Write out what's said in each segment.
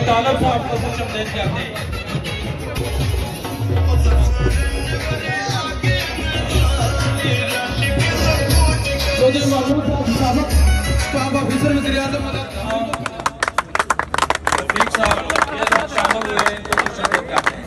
तालब साहब को कुछ संदेश करते हैं। चौधरी महमूद साहब ऑफिसर वज़ीर आज़म रफीक साहब ये लोग शामिल हुए हैं, इनको कुछ संदेश करते हैं।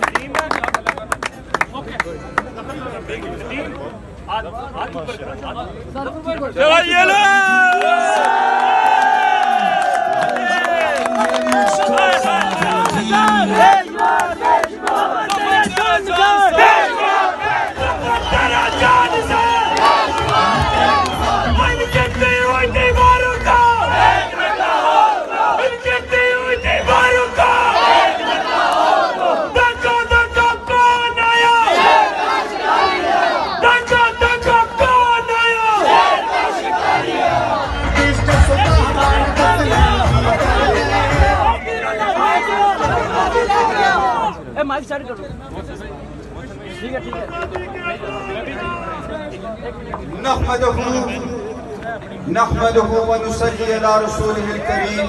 माइक स्टार्ट करो। ठीक है ठीक है। नहमदुहु व नुसल्ली अला रसूलिहिल करीम।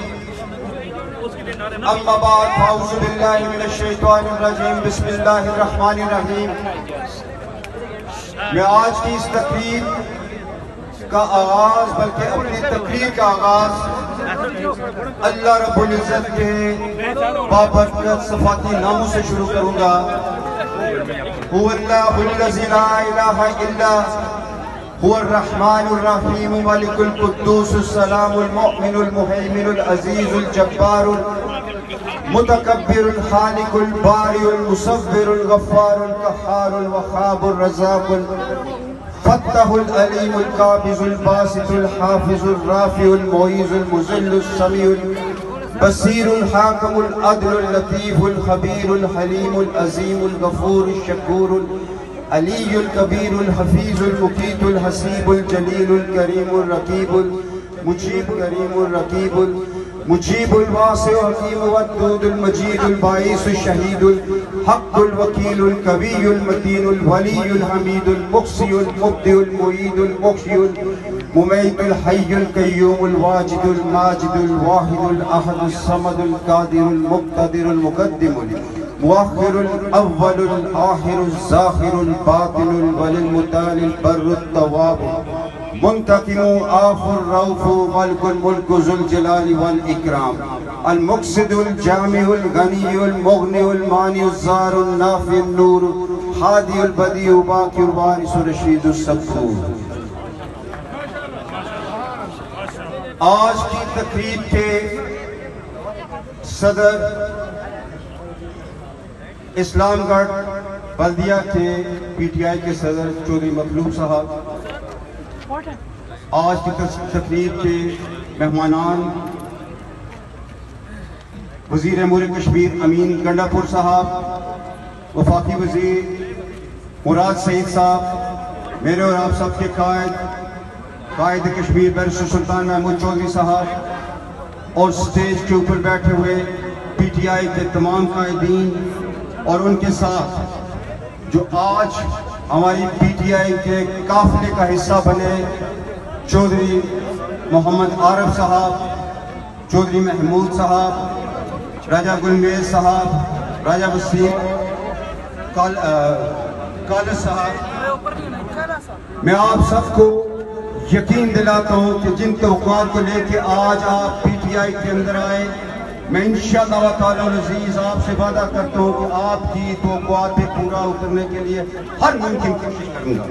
अम्मा बाद फाऊज़ु बिल्लाहि मिनश शैतानिर रजीम। बिस्मिल्लाहिर रहमानिर रहीम। मैं आज की इस तकरीर का आगाज, बल्कि अपनी तकरीर का आगाज अल्लाह रब्बुल इज्जत के बाबरकत सफाती नामों से शुरू करूंगा। हुवल्लाहुल लज़ी ला इलाहा इल्ला हुवर रहमानुर रहीम मालिकुल कुद्दूसुस सलामुल मुमिनुल मुहैमिनुल अज़ीज़ुल जब्बारुल मुतकब्बिरुल खालिकुल बारिउल मुसव्विरुल गफ्फारुल कहारुल वहाबुर रज़ाकुल फत्तहुल अलीमुल काबिजुल बासितुल हाफिजुल राफिउल मुईजुल मुज़िल्लुस समीउल बसीरुल हाकिमुल अदलुल लतीफुल खबीरुल हलीमुल अज़ीमुल गफूरुश शकूरुल अलीयुल कबीरुल हफीजुल मुकीतुल हसीबुल जलीलुल करीमुल रकीबुल मुजीब करीमुल रकीबुल मुजीबुल वासिउ हकीम वद्दूदुल मजीदुल बाइसुल शहीदुल हक़्क़ुल वकीलुल कवियुल मतीनुल वलीयुल हमीदुल मुक्सियुल मुब्दिउल मुईदुल मुख्यियुल मुमीतुल हय्युल क़य्यूमुल वाजिदुल माजिदुल वाहिदुल अहदुस समदुल कादिरुल मुक़्तदिरुल मुक़द्दिमुल मुअख्खिरुल अव्वलुल आखिरुल ज़ाहिरुल बातिनुल वलिल मुतालिल बर्रुत तव्वाब मुंतकिमु आफुर रऊफु मलकुल मुल्कु ज़ुल जलाली वल इकराम अल मुक़्सिदुल जामिउल गनियुल मुग़नियुल मानिउल ज़ारुल नाफ़िउन नूर हादियुल बदीउ बाक़िउल वारिसुर रशीदुस सब्बूर। आज की तकरीब के सदर इस्लामगढ़ बल्दिया के पीटीआई के सदर चौधरी मखलूक साहब, आज की तकरीब के मेहमानान वज़ीर अमूर कश्मीर अमीन गंडापुर साहब, वफाकी वज़ीर मुराद सईद साहब, मेरे और आप सबके कायद कश्मीर बैरिस्टर सुल्तान महमूद चौधरी साहब और स्टेज के ऊपर बैठे हुए पीटीआई के तमाम कायदीन और उनके साथ जो आज हमारी पीटीआई के काफिले का हिस्सा बने चौधरी मोहम्मद आरिफ साहब, चौधरी महमूद साहब, राजा गुलमेज साहब, राजा वसीम कालस साहब, मैं आप सबको यकीन दिलाता हूँ कि जिन तवक्कुआत को लेके आज आप पीटीआई के अंदर आए, मैं इंशाअल्लाह ताला अज़ीज़ आपसे वादा करता हूँ कि आपकी तवक्कुआत पे पूरा उतरने के लिए हर मुमकिन कोशिश करूँगा।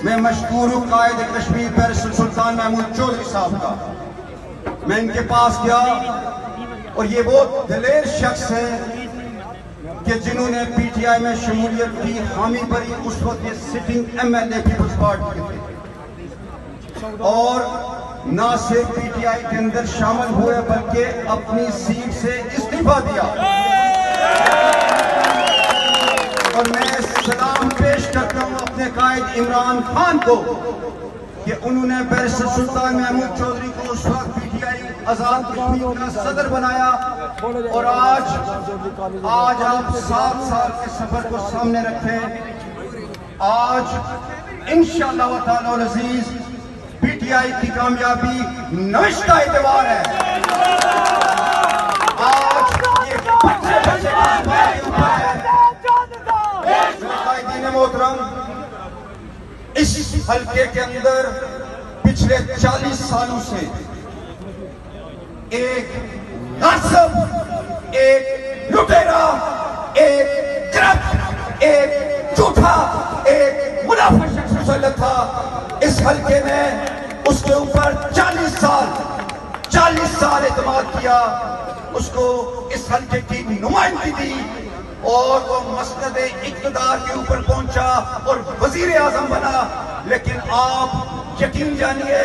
मैं मशकूर हूँ कायद कश्मीर बैरिस्टर सुल्तान महमूद चौधरी साहब का। मैं इनके पास गया और ये वो दिलेर शख्स है कि जिन्होंने पीटीआई में शमूलियत की हामी भरी। उस वक्त ये सिटिंग एमएलए पीपल्स पार्टी के थे। और ना सिर्फ पीटीआई के अंदर शामिल हुए बल्कि अपनी सीट से इस्तीफा दिया। और मैं सलाम पेश करता हूं अपने कायद इमरान खान को कि उन्होंने बैरिस्टर सुल्तान महमूद चौधरी को उस वक्त पीटीआई आजाद कश्मीर का सदर बनाया और आज आप 7 साल के सफर को सामने रखें। आज इंशाअल्लाह ताला अज़ीज पीटीआई की कामयाबी नविश्ता एतबार है। आज ये बच्चे मोहतरम इस हल्के के अंदर पिछले 40 सालों से एक नासब, एक लुटेरा, एक करप्ट, एक झूठा, एक मुनाफिक शख्स मुसल्लत था इस हल्के में। उसके ऊपर 40 साल एतमाद किया, उसको इस हल्के की नुमाइंदगी दी और वो मसनद इक़्तिदार के ऊपर पहुंचा और वजीर आजम बना। लेकिन आप यकीन जानिए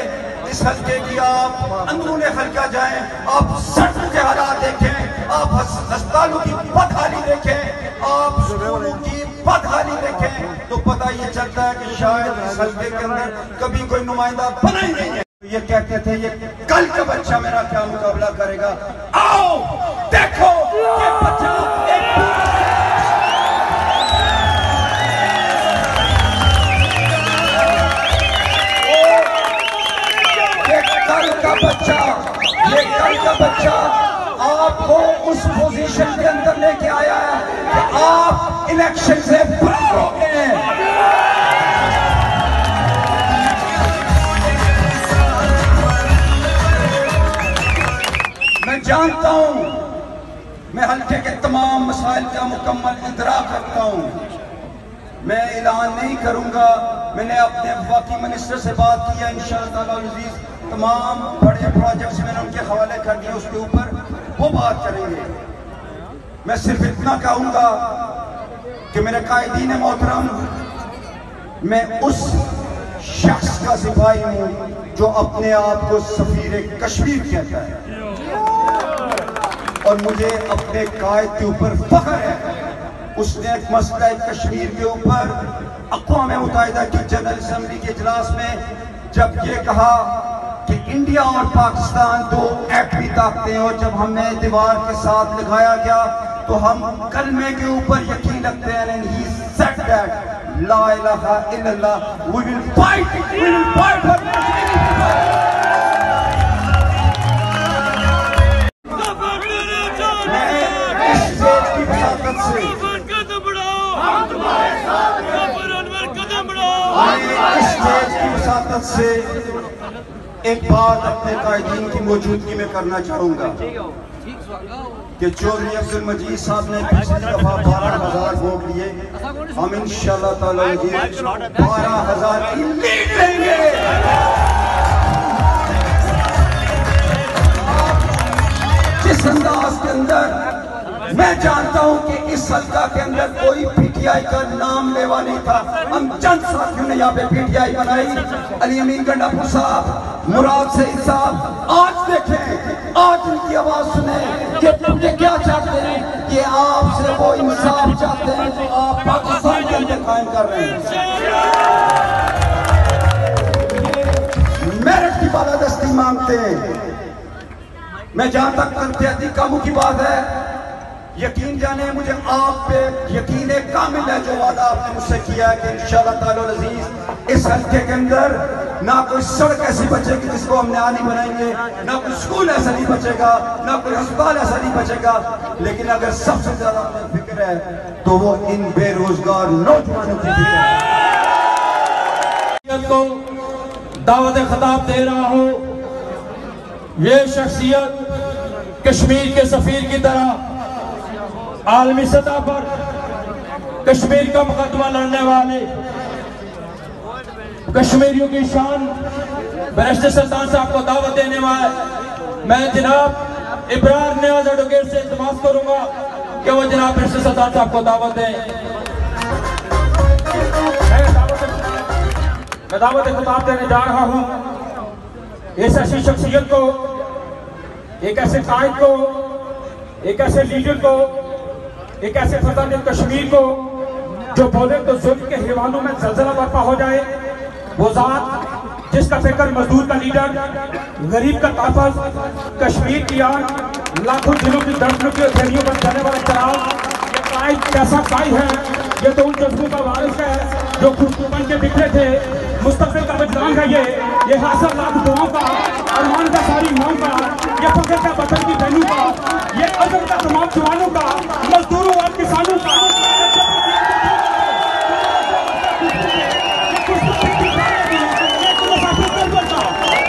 इस हल्के की आप अंदरूने हल्का जाएं, आप सड़कों के हालात देखें, आप अस्पतालों की बदहाली देखें, आप स्कूलों की बदहाली देखें तो पता ये चलता है कि शायद इस हल्के के अंदर कभी कोई नुमाइंदा बना ही नहीं है। ये कहते थे ये कल का बच्चा मेरा क्या मुकाबला करेगा। आओ देखो ये बच्चा ये कल का बच्चा आपको उस पोजीशन के अंदर लेके आया है कि आप इलेक्शन से फरार हो गए हैं। मैं जानता हूं, मैं हल्के के तमाम मसाइल का मुकम्मल इदराक करता हूं। मैं ऐलान नहीं करूंगा, मैंने अपने वफाकी मिनिस्टर से बात की है, इंशाअल्लाह ताला अज़ीज़ तमाम बड़े प्रोजेक्ट्स मैंने उनके हवाले कर दिए, उसके ऊपर वो बात करेंगे। मैं सिर्फ इतना कहूंगा कि मेरे कायदीन मोहतरम, मैं उस शख्स का सिपाही हूं जो अपने आप को सफीर कश्मीर कहता है और मुझे अपने कायद के ऊपर फख्र है। उसने एक मसला कश्मीर के ऊपर अक़वाम मुत्तहिदा की जनरल असेंबली के इजलास में जब ये कहा कि इंडिया और पाकिस्तान दो एटमी ताकतें, और जब हमने दीवार के साथ लिखाया गया तो हम कलमे के ऊपर यकीन रखते हैं। एंड ही सेड दैट ला इलाहा इल्लल्लाह, वी विल फाइट फॉर से एक बात अपने कायदीन की मौजूदगी में करना चाहूंगा कि चौधरी अब्दुल मजीद साहब ने पिछली दफा 12,000 वोट लिए, हम इंशाअल्लाह ताला 12,000 की लीड लेंगे। जिस अंदाज के अंदर मैं जानता हूं कि इस हल्का के अंदर कोई पीटीआई का नाम लेवा नहीं था, हम चंद साथियों ने यहाँ पे पीटीआई बनाई। अली अमीन गंडापुर साहब, मुराद सईद साहब, आज देखें, आज उनकी आवाज सुने कि क्या चाहते हैं कि आपसे वो इंसाफ चाहते हैं जो आप पाकिस्तान के अंदर कायम कर रहे हैं। मेरिट की बालादस्ती मांगते हैं। मैं जहां तक करते कामों की बात है, यकीन जाने मुझे आप पे यकीन कामिल है जो वादा आपने मुझसे किया है कि इंशाअल्लाह ताला अज़ीज़ इस हल्के के अंदर ना कोई सड़क ऐसी बचेगी जिसको हम नया नहीं बनाएंगे, ना कोई स्कूल ऐसा नहीं बचेगा, ना कोई अस्पताल ऐसा नहीं बचेगा। लेकिन अगर सबसे ज्यादा फिक्र है तो वो इन बेरोजगार नौजवानों की फिक्र है। को दावत खिताब दे रहा हूं, ये शख्सियत कश्मीर के सफीर की तरह आलमी सतह पर कश्मीर का मुकदमा लड़ने वाले, कश्मीरियों की शान बैरिस्टर सुल्तान साहब को दावत देने वाले मैं जनाब इब्रार नियाज एडवोकेट से इल्तिमास करूंगा कि वो जनाब बैरिस्टर सुल्तान साहब को दावत दें। मैं दावत खिताब देने जा रहा हूं इस ऐसी शख्सियत को, एक ऐसे कायद को, एक ऐसे लीडर को, एक ऐसे फर्दान कश्मीर को जो बोले तो जुल्म के हिवानों में जलजला बर्पा हो जाए, वो जात जिसका फिक्र मजदूर का लीडर, गरीब का ताफज, कश्मीर की आग, लाखों दिनों की दर्दों की थैलियों पर जाने वाला चराग, ये कायद कैसा कायद है? ये तो उन जज्बों का वारिस है जो खुशबू बन के बिखरे थे, मुस्तकबिल का विद्वान है ये हासिल लाख दुआओं का, अरमान का सारी माओं का, ये फख्र का वतन की बहनों का, ये अज़म का तमाम जवानों का, मजदूरों और किसानों का,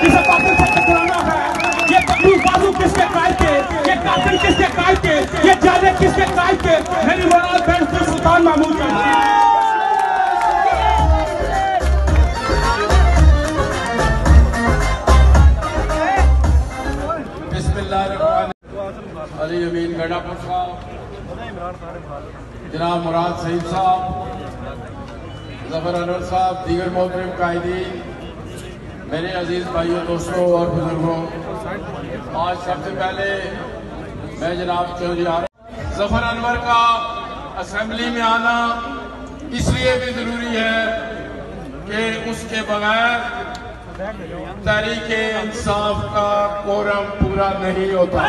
जिसे कातिल से टकराना है, ये तकलीफ बाजू किसके कायद के, ये कातिल किसके कायद के, ये जाले किसके कायद के? मेरी मुराद बेंच सुल्तान महमूद का। अली अमीन गंडापुर साहब, जनाब मुराद सईद साहब, जफर अनवर साहब, दीगर मोहतरम कायदीन, मेरे अजीज भाइयों, दोस्तों और बुजुर्गों, आज सबसे पहले मैं जनाब चौधरी जफर अनवर का असेंबली में आना इसलिए भी जरूरी है कि उसके बगैर तहरीके इंसाफ का कोरम पूरा नहीं होता।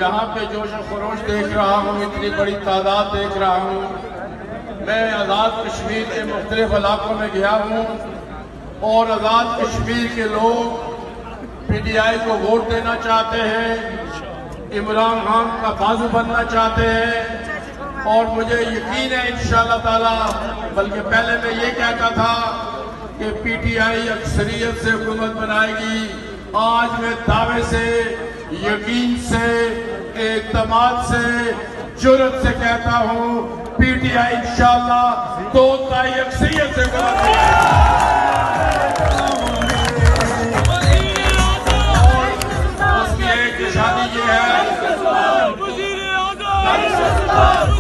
यहाँ पे जोश खरोश देख रहा हूँ, इतनी बड़ी तादाद देख रहा हूँ। मैं आज़ाद कश्मीर के मुख्तलिफ इलाकों में गया हूँ और आज़ाद कश्मीर के लोग PTI को वोट देना चाहते हैं, इमरान खान का बाजू बनना चाहते हैं और मुझे यकीन है इंशाअल्लाह ताला, बल्कि पहले मैं ये कहता था कि PTI अक्सरियत से हुकूमत बनाएगी। आज मैं दावे से, यकीन से, एतमाद से, जुर्रत से कहता हूँ PTI इंशाअल्लाह 2 तिहाई अक्सरियत से उसकी एक निशानी ये है,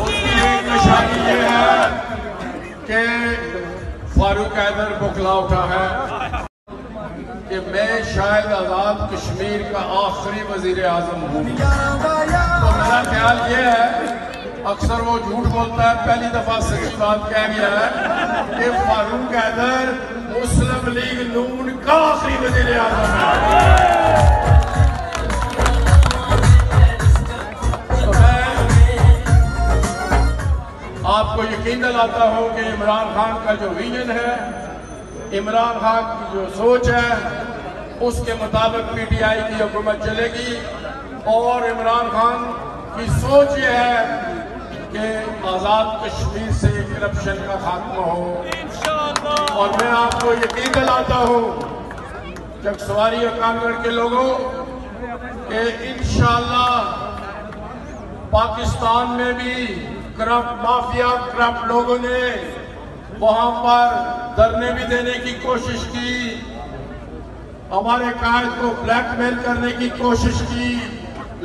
उसकी एक निशानी ये है कि फारूक हैदर बुखला उठा है कि मैं शायद आज़ाद कश्मीर का आखिरी वजीर आज़म हूँ। तो मेरा ख्याल ये है, अक्सर वो झूठ बोलता है, पहली दफा सच्ची बात कह गया है कि फारूक हैदर मुस्लिम लीग नून का आखिरी वजीर आज़म है। तो मैं आपको यकीन दिलाता हूँ कि इमरान खान का जो विजन है, इमरान खान की जो सोच है, उसके मुताबिक PTI की हुकूमत चलेगी और इमरान खान की सोच ये है कि आज़ाद कश्मीर से करप्शन का खात्मा हो। और मैं आपको यकीन दिलाता हूँ चकसवारी और कानगढ़ के लोगों कि इंशाअल्लाह पाकिस्तान में भी करप्ट माफिया, करप्ट लोगों ने वहां पर धरने भी देने की कोशिश की, हमारे कायद को ब्लैकमेल करने की कोशिश की,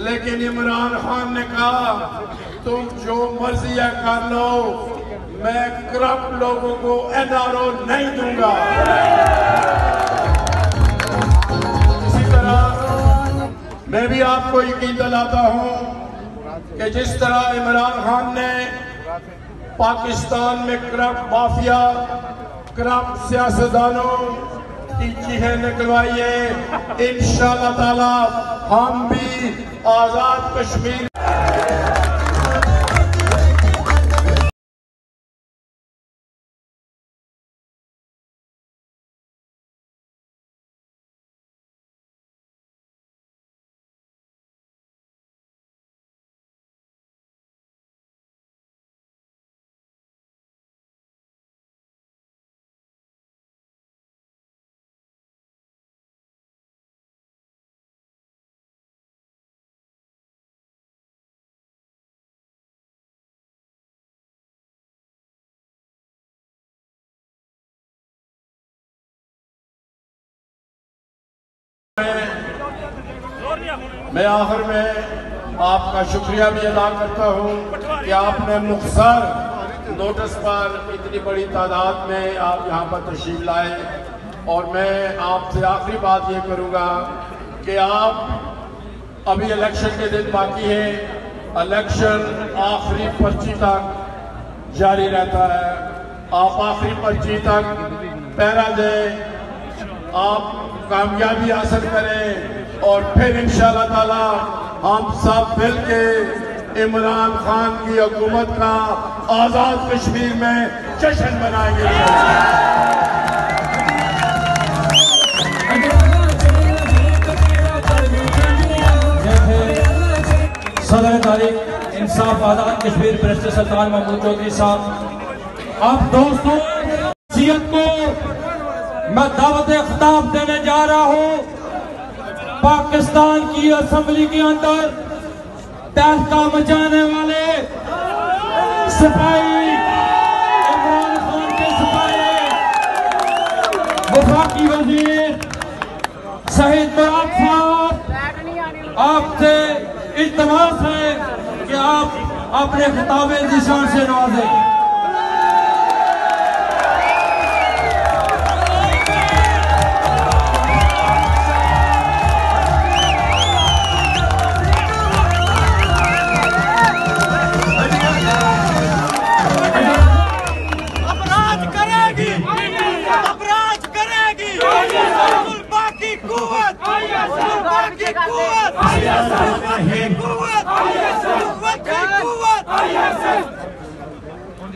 लेकिन इमरान खान ने कहा तुम जो मर्जी है कर लो, मैं करप्ट लोगों को NRO नहीं दूंगा। इसी तरह मैं भी आपको यकीन दिलाता हूं कि जिस तरह इमरान खान ने पाकिस्तान में करप्ट माफिया, करप्ट सियासतदानों की चीखें निकलवाई है, इंशाअल्लाह ताला हम भी आज़ाद कश्मीर मैं आखिर में आपका शुक्रिया भी अदा करता हूँ कि आपने मुख्तर नोटिस पर इतनी बड़ी तादाद में आप यहाँ पर तशरीफ लाए। और मैं आपसे आखिरी बात ये करूँगा कि आप अभी इलेक्शन के दिन बाकी है, इलेक्शन आखिरी पर्ची तक जारी रहता है। आप आखिरी पर्ची तक पहरा दें, आप कामयाबी हासिल करें और फिर इंशाअल्लाह ताला हम सब मिल के इमरान खान की हुकूमत का आज़ाद कश्मीर में जश्न मनाएंगे। सदर तारीख इंसाफ आज़ाद कश्मीर बैरिस्टर सुल्तान महमूद चौधरी साहब, अब दोस्तों सीएम को मैं दावत खिताब देने जा रहा हूँ। पाकिस्तान की असेंबली के अंदर तहलका मचाने वाले सिपाही, इमरान खान के सिपाही, वफाकी वजीर शहीद मुराद साहब, आपसे इल्तिमास है कि आप अपने खिताब निशान से नवाजें।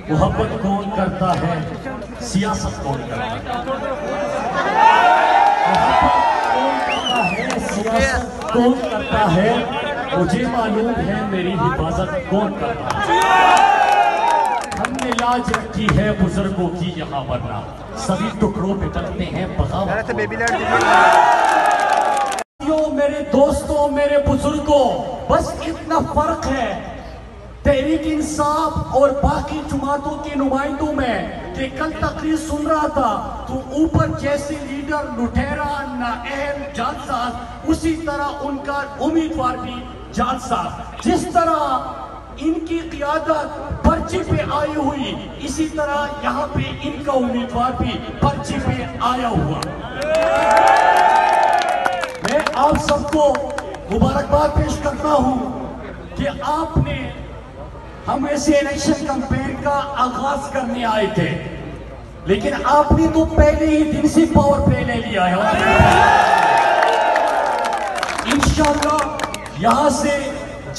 मोहब्बत कौन करता है, सियासत कौन करता है? मोहब्बत कौन करता है, सियासत कौन करता है? मुझे मालूम है मेरी हिफाजत कौन करता है। हमने लाज रखी है बुजुर्गों की यहाँ, वरना सभी टुकड़ों पे करते हैं बगावत। मेरे दोस्तों, मेरे बुजुर्गों, बस इतना फर्क है तहरीक इंसाफ और बाकी जमातों के नुमाइंदों में कि कल तकरीर सुन रहा था तो ऊपर जैसे लीडर लुटेरा नाअहल जालसाज, उसी तरह उनका उम्मीदवार भी जालसाज। जिस तरह इनकी क़ियादत पर्ची पे आई हुई, इसी तरह यहाँ पे इनका उम्मीदवार भी पर्ची पे आया हुआ। मैं आप सबको मुबारकबाद पेश करता हूँ कि आपने हम ऐसे इलेक्शन कैंपेन का आगाज करने आए थे, लेकिन आपने तो पहले ही दिन से पावर पे ले लिया है। इंशाअल्लाह यहाँ से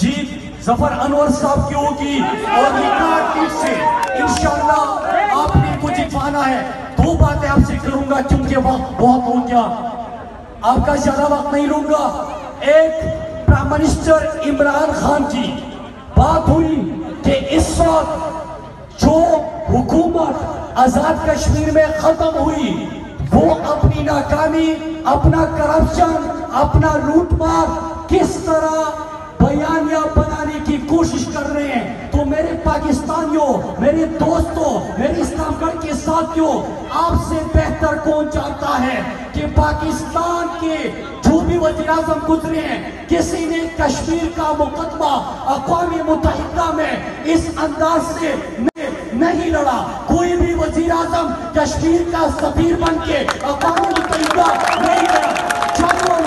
जीत जफर अनवर साहब की होगी और रिकॉर्ड जीत से इंशाअल्लाह आपने को जितवाना है। दो बातें आपसे करूंगा क्योंकि वक्त बहुत हो गया, आपका ज्यादा वक्त नहीं लूंगा। एक, प्राइम मिनिस्टर इमरान खान की बात हुई कि इस वक्त जो हुकूमत आजाद कश्मीर में खत्म हुई वो अपनी नाकामी, अपना करप्शन, अपना लूटमार किस तरह बयानिया बनाने की कोशिश कर रहे हैं। तो मेरे पाकिस्तानियों, मेरे दोस्तों, मेरे इस्लामगढ़ के साथियों, आपसे बेहतर कौन जानता है कि पाकिस्तान के जो भी वज़ीर-ए-आज़म गुजरे हैं, किसी ने कश्मीर का मुकदमा अक़वाम मुत्तहिदा में इस अंदाज से नहीं लड़ा। कोई भी वज़ीर-ए-आज़म कश्मीर का सफीर बन के अक़वाम मुत्तहिदा नहीं गया। 54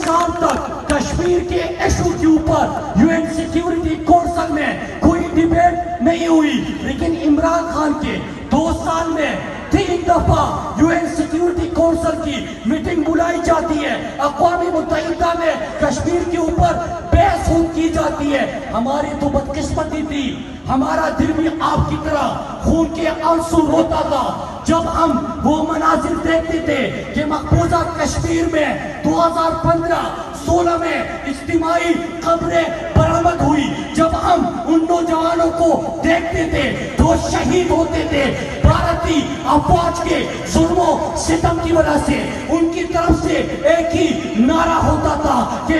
साल तक कश्मीर के इशू के ऊपर यूएन सिक्योरिटी काउंसिल में कोई डिबेट नहीं हुई, लेकिन इमरान खान के 2 साल में 3 दफा यूएन सिक्योरिटी काउंसिल की मीटिंग बुलाई जाती है, अक़वाम मुत्तहिदा में कश्मीर के ऊपर बहस की जाती है। हमारी तो बदकिस्मती थी, हमारा दिल भी आपकी तरह खून के आंसू रोता था जब हम वो मनाजिर देखते थे कि मकबूजा कश्मीर में 2015-16 में इज्तिमाई कब्रें बरामद हुई। जब हम उन नौजवानों को देखते थे जो शहीद होते थे भारतीय अफवाज के जुल्मों सितम की वजह से, उनकी तरफ से एक ही नारा होता था कि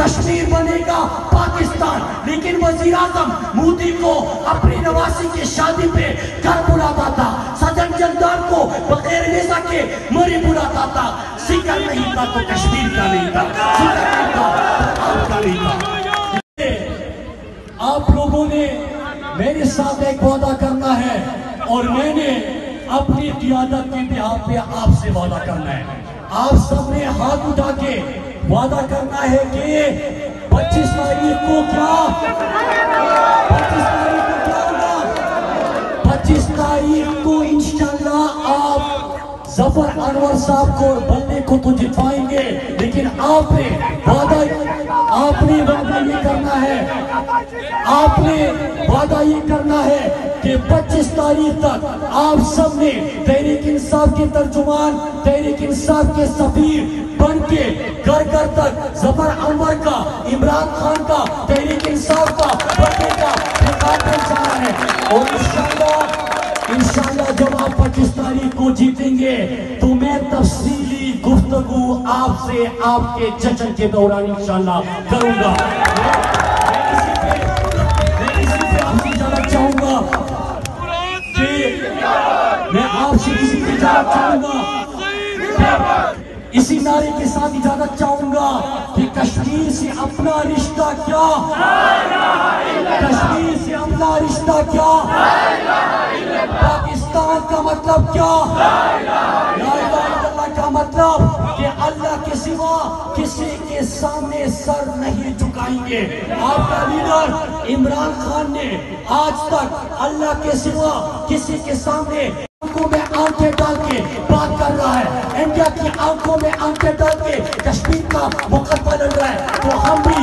कश्मीर बनेगा पाकिस्तान। लेकिन वजीर आजम मोदी को अपनी नवासी की शादी पे घर बुलाता था, सदन जलदार को बगैर वीजा के मरी बुलाता था। जिक्र नहीं था तो कश्मीर का नहीं था, जिक्र नहीं था तो आपका नहीं था। आप लोगों ने मेरे साथ एक वादा करना है और मैंने अपनी क़ियादत के बिहाफ पे आपसे वादा करना है। आप सबने हाथ उठा के वादा करना है कि 25 तारीख को क्या 25 तारीख को क्या होगा? 25 तारीख को इंशाल्लाह आप जफर अनवर साहब को बल्ले को तो जितवाएंगे, लेकिन आपने वादा ये करना है, आपने वादा ये करना है कि 25 तारीख तक आप सब ने तहरीक इंसाफ के तर्जुमान, तहरीक इंसाफ के सफीर बन के घर घर तक जफर अनवर का, इमरान खान का, तहरीक इंसाफ का बढ़ने का पैगाम पहुंचाना है। और इंशाल्लाह जब आप 25 तारीख को जीतेंगे तो मैं तफसीली गुफ्तगू आपसे आपके जश्न के दौरान इंशाल्लाह करूंगा। मैं इसी पे आपसे जाना चाहूंगा कि मैं आपसे इसी पे जाना चाहूंगा, इसी नारे के साथ इजाजत चाहूंगा कि कश्मीर से अपना रिश्ता क्या, कश्मीर से अपना रिश्ता क्या, पाकिस्तान का मतलब क्या, ला इलाहा इल्लल्लाह का मतलब कि अल्लाह के सिवा किसी के सामने सर नहीं झुकाएंगे। आपका लीडर इमरान खान ने आज तक अल्लाह के सिवा किसी के सामने आंखों में आंखें डाल के बात कर रहा है। इंडिया की आंखों में आंखें डाल के कश्मीर का मुकदमा लड़ रहा है। तो हम भी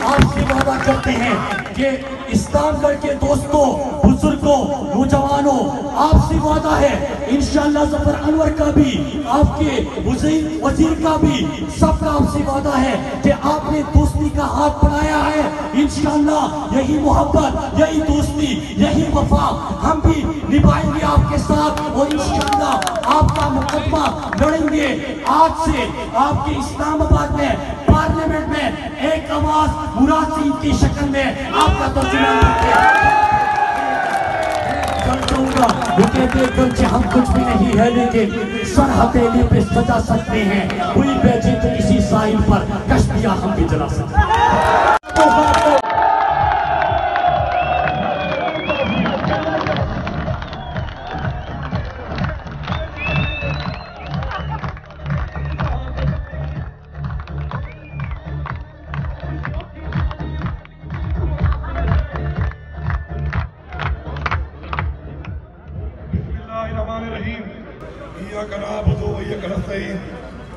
आपसे वादा करते हैं कि इस्लामगढ़ के दोस्तों, बुजुर्गों, नौजवानों, आपसे वादा है इंशाअल्लाह जफर अनवर का भी, आपके वजीर का भी, सबका आपसे वादा है कि आपने दोस्ती का हाथ बढ़ाया है। इंशाअल्लाह यही मोहब्बत, यही दोस्ती, यही वफा हम भी निभाएंगे आपके साथ और इंशाअल्लाह आपका मुकदमा लड़ेंगे। आज से आपके इस्लामाबाद में पार्लियामेंट में एक आवाज मुराद सिंह की शक्ल में आपका तर्जुमा वो कहते हम कुछ भी नहीं है, लेकिन सर हथेली पे सजा सकते हैं, हुई बेची तो इसी साहिल पर कश्तियां हम भी जला सकते हैं।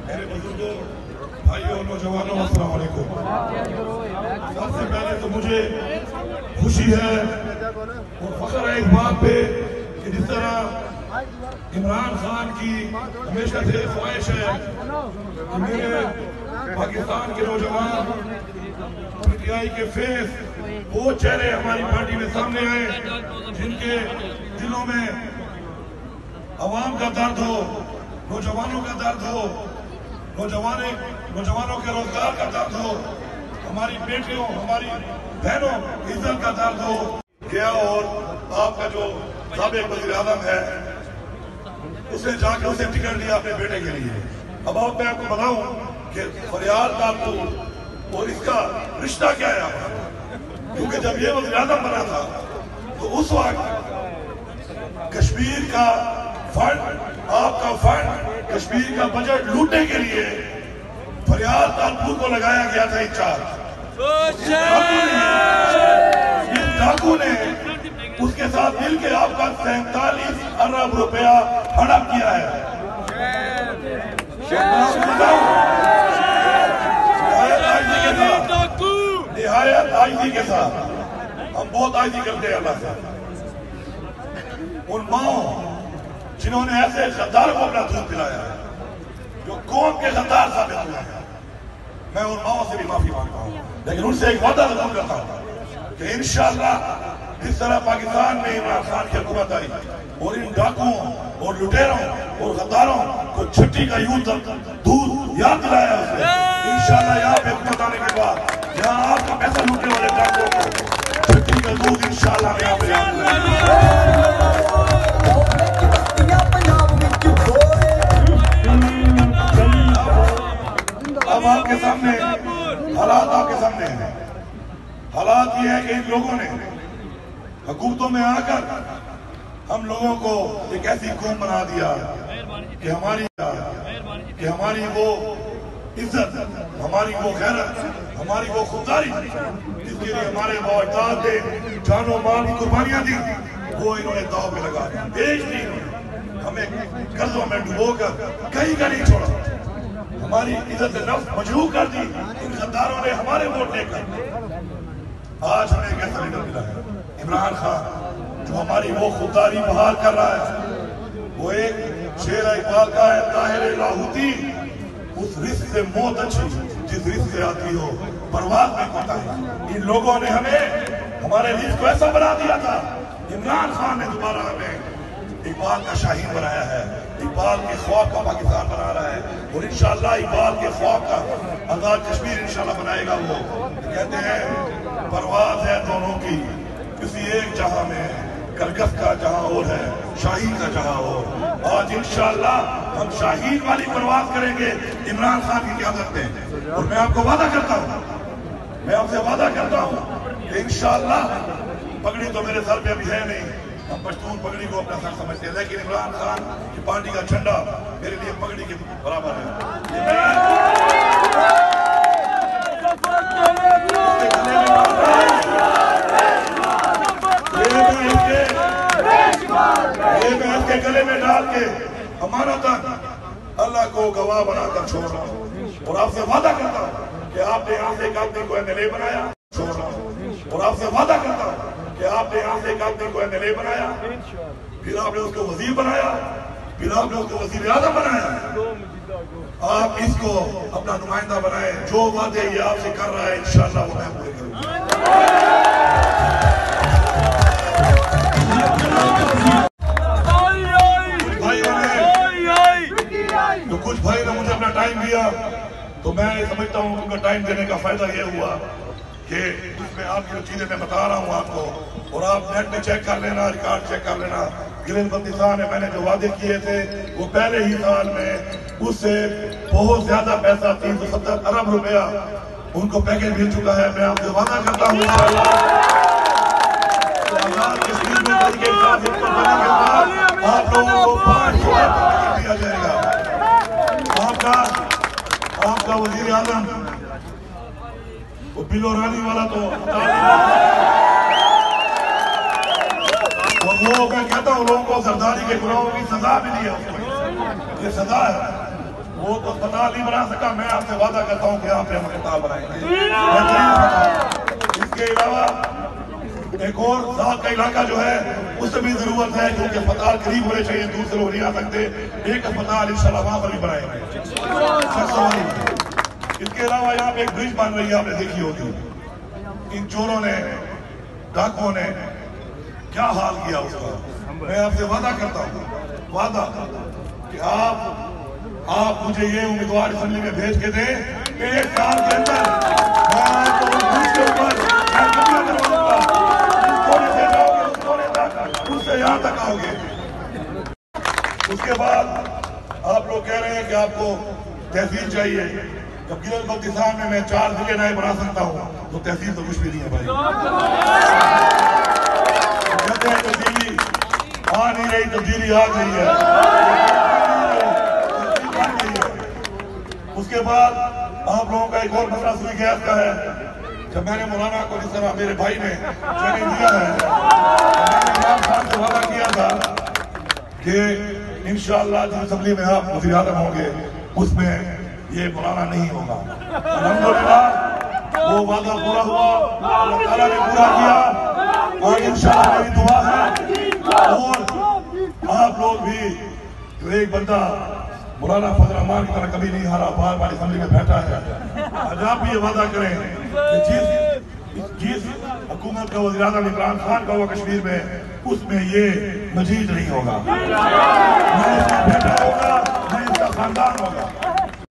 मेरे बुजुर्गों, भाइयों, नौजवानों, अस्सलाम वालेकुम। सबसे पहले तो मुझे खुशी है और फख्र है इस बात पे कि जिस तरह इमरान खान की हमेशा से ख्वाहिश है कि मेरे पाकिस्तान के नौजवान पीटीआई के फेस, वो चेहरे हमारी पार्टी में सामने आए जिनके दिलों में अवाम का दर्द हो, नौजवानों का दर्द हो, नौजवानों के रोजगार का दर्द हो, हमारी बेटियों, हमारी बहनों इज्जत का दर्द हो गया। और आपका जो साबिक वज़ीर आज़म है उसने जाके उसे टिकट दिया अपने बेटे के लिए। अब मैं आपको बताऊं कि फरियाद ताकू और इसका रिश्ता क्या है आपका, क्योंकि जब ये वज़ीर आज़म बना था तो उस वक्त कश्मीर का फंड, आपका फंड, कश्मीर का बजट लूटने के लिए फरियाद तालपुर को लगाया गया था इंचार्ज। इस डाकू ने उसके साथ मिलकर आपका 47 अरब रुपया हड़प किया है। निहायत आईजी के साथ हम बहुत आईजी करते हैं अल्लाह से। उन माओ जिन्होंने ऐसे गद्दार को अपना दूध पिलाया है, जो कौम के गद्दार साबित हुए हैं, मैं उन माओ से भी माफी मांगता हूँ, लेकिन उनसे एक वादा जरूर करता हूँ कि इंशाअल्लाह जिस तरह पाकिस्तान में इमरान खान की हुकूमत आई और इन डाकुओं और लुटेरों और गद्दारों को छठी का यूं दूध याद दिलाया उसने, इंशाल्लाह यहाँ पे हुकूमत आने के बाद यहाँ आपका पैसा लूटने वाले डाकुओं को छुट्टी का दूध इंशाल्लाह यहाँ पे अब आपके सामने हालात आपके सामने हैं। हालात ये है कि इन लोगों ने हुकूमतों में आकर हम लोगों को एक ऐसी कौम बना दिया कि हमारी वो इज्जत, हमारी वो गैरत, हमारी वो खुददारी जिसके लिए हमारे बाप ने जानो माल की कुर्बानियां दी, वो इन्होंने दाव पे लगा बेच दी। हमें कर्जों में डुबोकर कहीं का नहीं छोड़ा, हमारी इज्जत नफ्स मजरूह कर दी इन गद्दारों ने हमारे वोट लेकर। आज हमें एक ऐसा लीडर मिला है इमरान खान, जो हमारी वो खुददारी बहाल कर रहा है। वो एक शेर इकबाल का है, ताहिर लाहौती, उस रिस्क से मौत अच्छी जिस रिस्क से आती हो परवाज में पता है। इन लोगों ने हमें हमारे रिस्क को ऐसा बना दिया था। इमरान खान ने दोबारा हमें इकबाल का शाहीन बनाया है, इकबाल के ख्वाब का पाकिस्तान बना रहा है और इंशाल्लाह इकबाल के ख्वाब का आजाद कश्मीर इंशाल्लाह बनाएगा। वो कहते हैं परवाज है दोनों की किसी एक जहां में, करगस का जहां और है शाहीन का जहां और। आज इंशाल्लाह हम शाहीन वाली परवाज करेंगे इमरान खान की क़यादत में। और मैं आपको वादा करता हूं, मैं आपसे वादा करता हूं कि इंशाल्लाह पगड़ी तो मेरे सर पे अभी है नहीं, हम पश्तून पगड़ी को अपना सर समझते हैं, लेकिन इमरान खान की पार्टी का झंडा मेरे लिए पगड़ी के बराबर है। मैं इसके गले में डाल के अमानतन अल्लाह को गवाह बनाकर छोड़ रहा हूँ और आपसे वादा करता हूँ कि आपने यहाँ से एक आदमी को MLA बनाया, छोड़ रहा हूँ और आपसे वादा करता हूँ कि आपने यहाँ से एक आदमी को MLA बनाया, फिर आपने उसको वजीर बनाया, फिर आपने उसको वजीर आज़म बनाया। आप इसको अपना नुमाइंदा बनाए। जो वादे ये आपसे कर रहा है इंशाल्लाह वो मैं पूरे करूँगा। तो कुछ भाई ने मुझे अपना टाइम दिया, तो मैं समझता हूँ उनका टाइम देने का फायदा ये हुआ कि इसमें आपकी जो चीजें मैं बता रहा हूँ आपको, और आप नेट में चेक कर लेना, रिकॉर्ड चेक कर लेना। गिलनबल्तिस्तान ने मैंने जो वादे किए थे वो पहले ही साल में उससे बहुत ज्यादा पैसा 370 अरब रुपया उनको पैकेज मिल चुका है। मैं आपसे वादा करता हूँ आप लोगों को 500 दिया जाएगा। आपका वजीर आजम वो बिलो रानी वाला तो और वो मैं कहता हूँ लोगों को सरदारी के गुनाहों की सजा मिली है, ये सजा है। वो तो अस्पताल नहीं बना सका, मैं आपसे वादा करता हूँ कि यहाँ पे हम अस्पताल बनाएंगे। इसके अलावा एक और साथ का इलाका जो है उससे भी जरूरत है, क्योंकि अस्पताल करीब होने चाहिए, दूर से लोग नहीं आ सकते। एक अस्पताल इंशाल्लाह वहां पर भी बनाएंगे। इसके अलावा यहाँ पे एक ब्रिज बन रही है, आपने देखी होगी। इन चोरों ने, डाकुओं ने क्या हाल किया उसका। मैं आपसे वादा करता हूँ, वादा कि आप मुझे ये उम्मीदवार असेंबली में भेज के दें, 1 साल के अंदर मैं आपको उस ब्रिज के ऊपर उससे यहाँ तक आओगे। उसके बाद आप लोग कह रहे हैं कि आपको तहसील चाहिए। जब गिलनबल्तिस्तान में मैं 4 जिले नए बना सकता हूँ तो तहसील तो कुछ भी नहीं है भाई। कहते हैं तब्दीली आ नहीं रही, तब्दीली आ गई है। उसके बाद आप लोगों का एक और मसला सुई गैस का है। जब मैंने मौलाना को जिस तरह मेरे भाई ने ट्रेनिंग दिया है, मैंने इमरान खान से वादा किया था कि इंशाअल्लाह जिस असेंबली में आप वज़ीर आज़म होंगे उसमें ये मौलाना नहीं होगा। अल्हम्दुलिल्लाह वो वादा पूरा हुआ, अल्लाह ताला ने पूरा किया और इंशाअल्लाह मेरी दुआ है। और आप लोग भी जो एक बंदा मौलाना फजल रहमान की तरह कभी नहीं हारा, बार बार असेंबली में बैठा है, आज आप भी ये वादा करें कि जिस हुकूमत का वज़ीर आज़म इमरान खान का हुआ कश्मीर में, उसमें ये मजीद नहीं होगा, न इसमें बैठा होगा, न इसका खानदान होगा।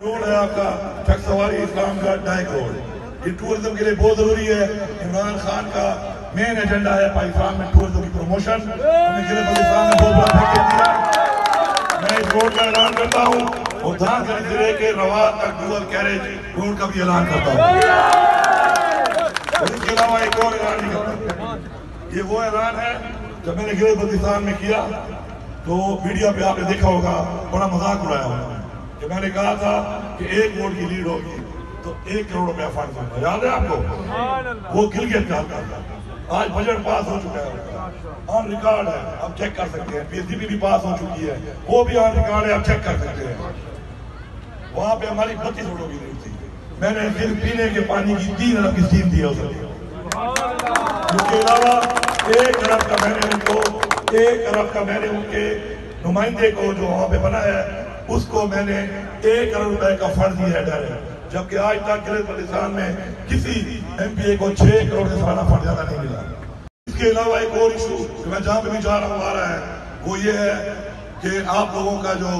रोड है आपका ट्रक सवारी इस्लाम का 2.5 करोड़, ये टूरिज्म के लिए बहुत जरूरी है। इमरान खान का मेन एजेंडा है पाकिस्तान में टूरिज्म की प्रमोशन। उन्हें गिले बल्तिस्तान में बहुत बड़ा पैकेज दिया। मैं इस रोड का ऐलान करता हूँ और धानगढ़ जिले के रवात तक डुअल कैरेज रोड का भी ऐलान करता हूँ। इसके अलावा एक और ऐलान नहीं करता। ये वो ऐलान है जब मैंने गिले बल्तिस्तान में किया तो मीडिया पे आपने देखा होगा, बड़ा मजाक उड़ाया होगा कि मैंने कहा था कि 1 वोट की लीड होगी तो 1 करोड़ रुपया फंड दूंगा। याद है आपको? वो गिलगित का था। आज बजट पास हो चुका है, ऑन रिकॉर्ड है, आप चेक कर सकते हैं। पीएसडीपी भी पास हो चुकी है, वो भी ऑन रिकॉर्ड है, आप चेक कर सकते हैं। वहां पे हमारी 32 रोडों की लीड थी। मैंने सिर्फ पीने के पानी की 3 अरब की स्कीम दी है उसके। इसके अलावा 1 अरब का मैंने उनके नुमाइंदे को जो वहां पे बना है उसको मैंने 1 करोड़ रुपए का फंड दिया है डायरेक्ट, जबकि आज तक गिले बल्तिस्तान में किसी एमपीए को 6 करोड़ से सालाना फंड ज्यादा नहीं मिला। इसके अलावा एक और इशू जो मैं जहां पे भी जा रहा हूं आ रहा है वो ये है कि आप लोगों का जो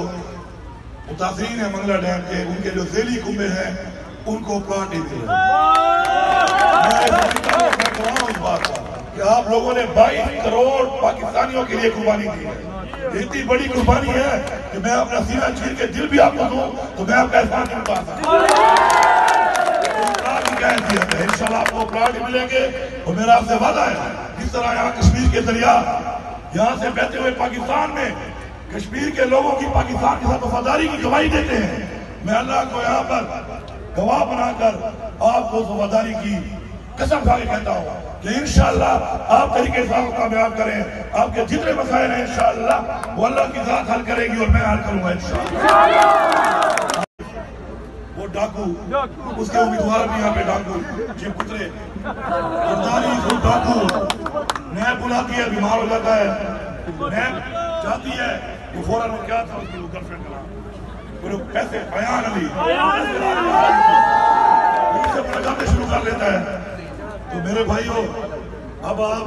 मुतासरीन है मंगला डैम के, उनके जो ज़ेली कुंबे हैं उनको प्लॉट नहीं मिले। मैं गवाह हूं इस बात का कि आप लोगों ने 22 करोड़ पाकिस्तानियों के लिए कुर्बानी दी है। इतनी बड़ी कुर्बानी है कि मैं अपना सीना चीर के दिल भी आपको दूं तो मैं आपका एहसान नहीं उतार सकता। इंशाल्लाह आपको प्लाट मिलेंगे और मेरा आपसे वादा है, जिस तरह यहाँ कश्मीर के दरिया यहाँ से बहते हुए पाकिस्तान में कश्मीर के लोगों की पाकिस्तान के साथ वफादारी की गवाही देते हैं, मैं अल्लाह को यहाँ पर गवाह बनाकर आपको वफादारी की कसम खा के कहता हूँ कि इंशाअल्लाह आप तरीके से कामयाब करें। आपके जितने मसाइल हैं इंशाअल्लाह वो अल्लाह की जात हल करेगी और मैं हल करूंगा इंशाअल्लाह। वो डाकू, उसके उम्मीदवार भी यहाँ पे डाकू जी पुतरे वो डाकू नैब बुलाती है, बीमार हो जाता है, नैब जाती है वो फौरन वो क्या था उसकी गर्लफ्रेंड का नाम कैसे बयान अली मुलाकातें शुरू कर लेता है। तो मेरे भाइयों अब आप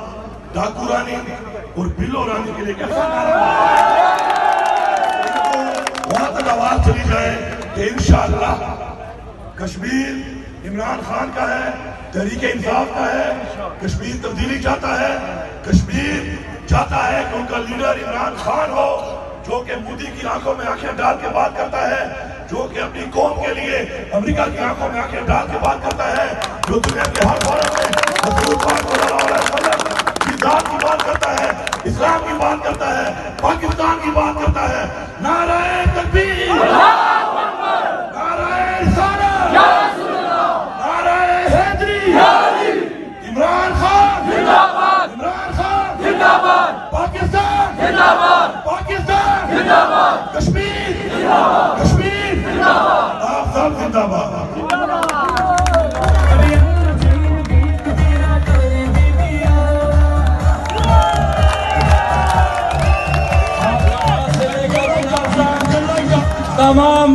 डाकू रानी और बिल्लो रानी के लिए कैसा वहां तक आवाज चली जाए कि इंशाअल्लाह कश्मीर इमरान खान का है, तहरीके इंसाफ का है, कश्मीर तब्दीली चाहता है, कश्मीर चाहता है कि उनका लीडर इमरान खान हो जो कि मोदी की आंखों में आंखें डाल के बात करता है, जो कि अपनी कौम के लिए अमेरिका की आंखों में आंखें डाल के बात करता है, जो दुनिया के हर फोरम में रसूल पाक सल्लल्लाहु अलैहि वसल्लम की जात की बात करता है, इस्लाम की बात करता है, पाकिस्तान की बात करता है। नाराए तकबीर, नाराए रिसालत, नाराए हैदरी, इमरान खान जिंदाबाद, इमरान खान जिंदाबाद, पाकिस्तान जिंदाबाद, पाकिस्तान जिंदाबाद, कश्मीर जिंदाबाद, कश्मीर जिंदाबाद, आप सब जिंदाबाद। तमाम